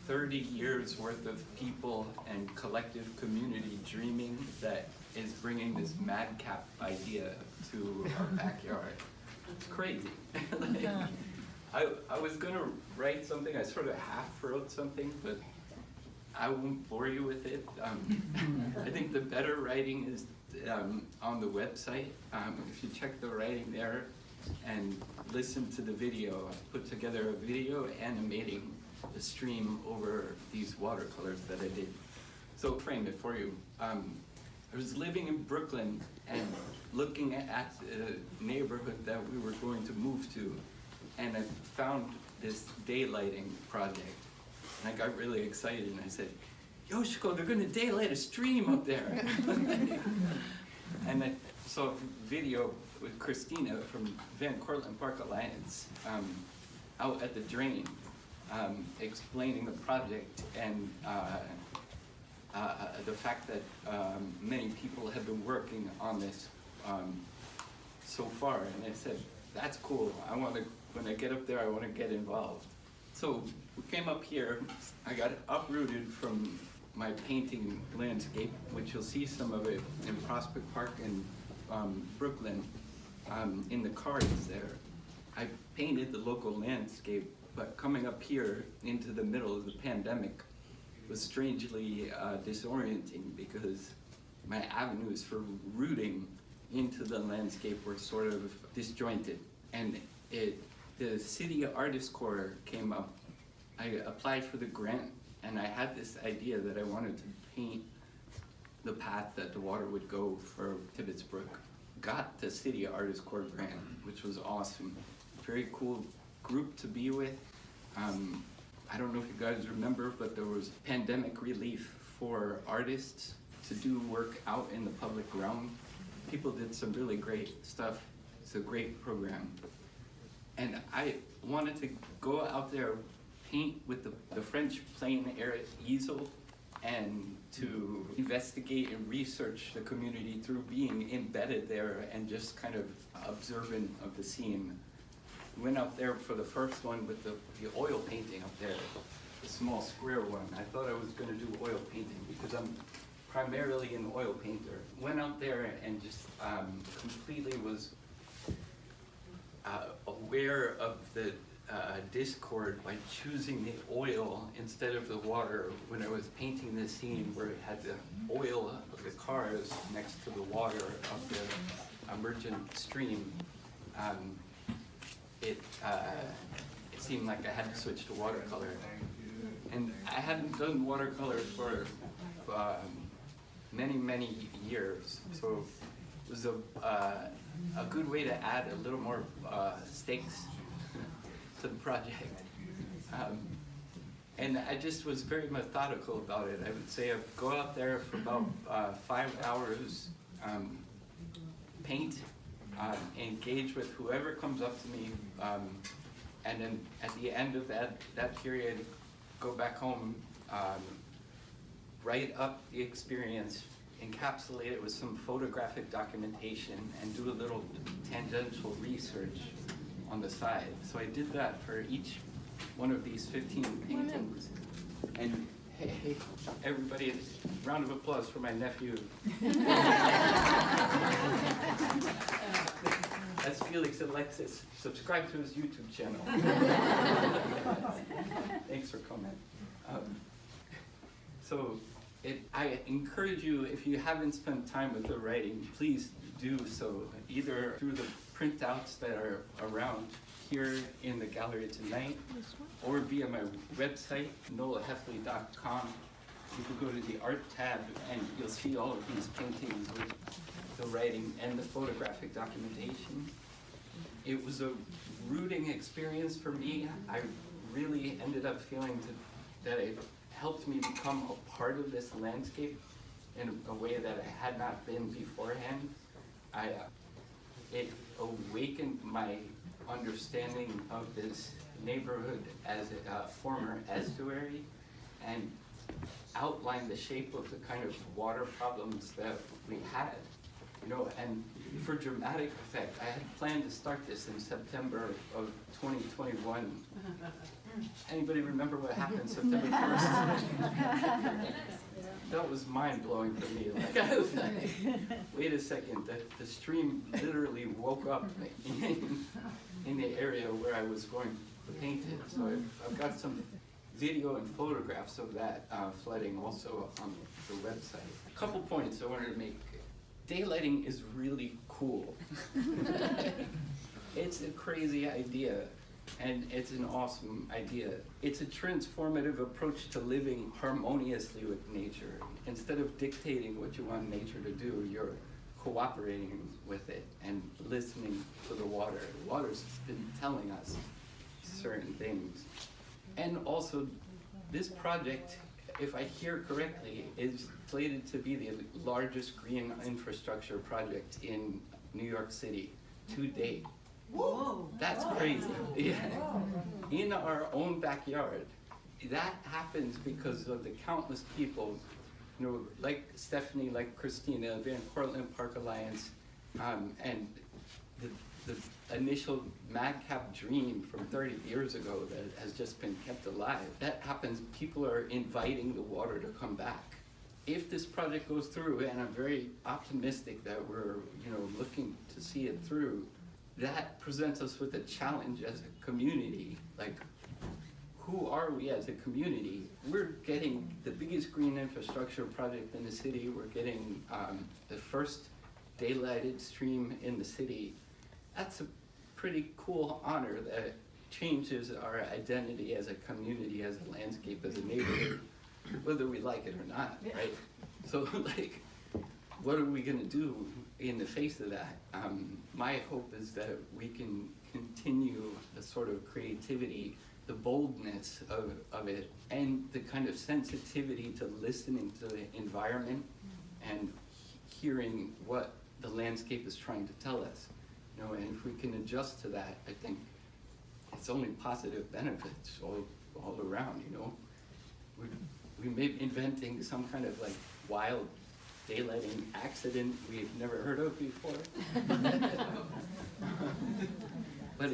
30 years worth of people and collective community dreaming that is bringing this madcap idea to our backyard. It's crazy. Like, I was gonna write something, I sort of half wrote something, but I won't bore you with it. I think the better writing is on the website. If you check the writing there and listen to the video, I put together a video animating the stream over these watercolors that I did. So I'll frame it for you. I was living in Brooklyn and looking at the neighborhood that we were going to move to, and I found this daylighting project. And I got really excited and I said, Yoshiko, they're gonna daylight a stream up there. And I saw a video with Christina from Van Cortlandt Park Alliance out at the drain, explaining the project and the fact that many people have been working on this so far. And I said, that's cool. When I get up there, I want to get involved. So we came up here. I got uprooted from my painting landscape, which you'll see some of it in Prospect Park in Brooklyn, in the cars there. I painted the local landscape, but coming up here into the middle of the pandemic was strangely disorienting because my avenues for rooting into the landscape were sort of disjointed. And the City Artist Corps came up. I applied for the grant, and I had this idea that I wanted to paint the path that the water would go for Tibbetts Brook. Got the City Artist Corps grant, which was awesome. Very cool group to be with. I don't know if you guys remember, but there was pandemic relief for artists to do work out in the public realm. People did some really great stuff. It's a great program. And I wanted to go out there, paint with the French Plein Air easel, and to investigate and research the community through being embedded there and just kind of observant of the scene. Went out there for the first one with the oil painting up there, the small square one. I thought I was going to do oil painting because I'm primarily an oil painter. Went out there and just completely was aware of the discord by choosing the oil instead of the water when I was painting this scene where it had the oil of the cars next to the water of the emergent stream. It seemed like I had to switch to watercolor. And I hadn't done watercolor for many, many years. So it was a good way to add a little more stakes to the project. And I just was very methodical about it. I would say I'd go out there for about 5 hours, paint, engage with whoever comes up to me, and then at the end of that period, go back home, write up the experience, encapsulate it with some photographic documentation, and do a little tangential research on the side. So I did that for each one of these 15 paintings. And hey, everybody, round of applause for my nephew. That's Felix Alexis. Subscribe to his YouTube channel. Thanks for coming. I encourage you, if you haven't spent time with the writing, please do so, either through the printouts that are around here in the gallery tonight, or via my website, noelheffley.com. You can go to the art tab and you'll see all of these paintings with the writing and the photographic documentation. It was a rooting experience for me. I really ended up feeling that it helped me become a part of this landscape in a way that I had not been beforehand. It awakened my understanding of this neighborhood as a former estuary and outlined the shape of the kind of water problems that we had. You know, and for dramatic effect, I had planned to start this in September of 2021. Anybody remember what happened September 1st? That was mind-blowing for me. Like, I was like, wait a second, the stream literally woke up in the area where I was going to paint it. So I've got some video and photographs of that flooding also on the website. A couple points I wanted to make. Daylighting is really cool. It's a crazy idea, and it's an awesome idea. It's a transformative approach to living harmoniously with nature. Instead of dictating what you want nature to do, you're cooperating with it and listening to the water. The water's been telling us certain things. And also, this project, if I hear correctly, is slated to be the largest green infrastructure project in New York City to date. Whoa. That's crazy. Yeah. In our own backyard. That happens because of the countless people, you know, like Stephanie, like Christina, Van Cortlandt Park Alliance, and the initial madcap dream from 30 years ago that has just been kept alive. That happens, people are inviting the water to come back. If this project goes through, and I'm very optimistic that we're, you know, looking to see it through, that presents us with a challenge as a community. Like, who are we as a community? We're getting the biggest green infrastructure project in the city. We're getting the first daylighted stream in the city. That's a pretty cool honor that changes our identity as a community, as a landscape, as a neighborhood, whether we like it or not, right? So, like, what are we gonna do in the face of that? My hope is that we can continue the sort of creativity, the boldness of it, and the kind of sensitivity to listening to the environment and hearing what the landscape is trying to tell us. You know, and if we can adjust to that, I think it's only positive benefits all around, you know. We may be inventing some kind of like wild daylighting accident we've never heard of before. But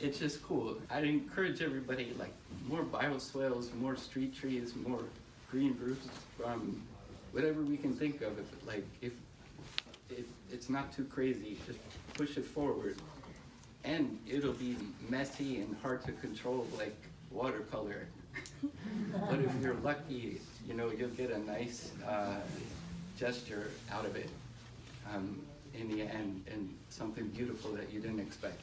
it's just cool. I'd encourage everybody, like, more bioswales, more street trees, more green roofs, whatever we can think of. If it's not too crazy, just push it forward. And it'll be messy and hard to control, like watercolor. But if you're lucky, you know, you'll get a nice gesture out of it in the end, and something beautiful that you didn't expect.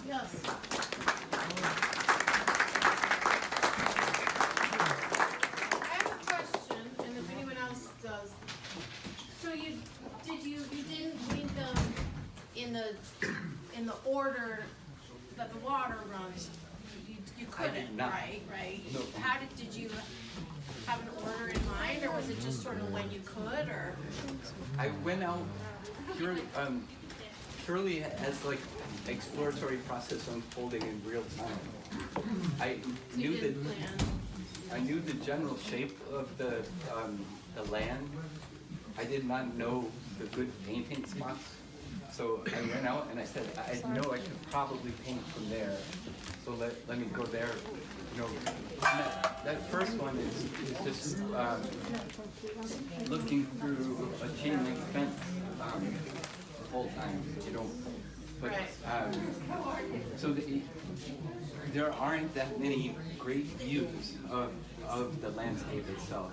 Yes. I have a question, and if anyone else does. So you didn't paint them in the order that the water runs. You couldn't, did not. right? No. How did you have an order in mind, or was it just sort of when you could, or? I went out purely as like exploratory process unfolding in real time. I knew the general shape of the land. I did not know the good painting spots. So I went out and I said, I know I could probably paint from there. So let me go there. You know, that first one is just looking through a chain link fence the whole time, you know. But so there aren't that many great views of the landscape itself.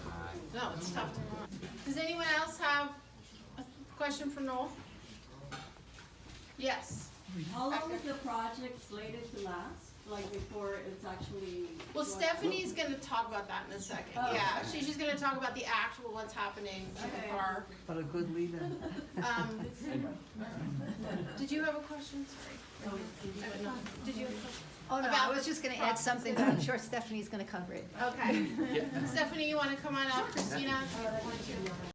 No, it's tough to run. Does anyone else have a question for Noel? Yes. How long is the project slated to last? Like before it's actually? Well, Stephanie's gonna talk about that in a second. Oh, Yeah, okay. she's just gonna talk about the actual what's happening in the park. But a good leader. Did you have a question? Sorry. No. Did you have a question? Oh, no, I About was just gonna add something, but I'm sure Stephanie's gonna cover it. Okay. Yeah. Stephanie, you wanna come on up? Christina?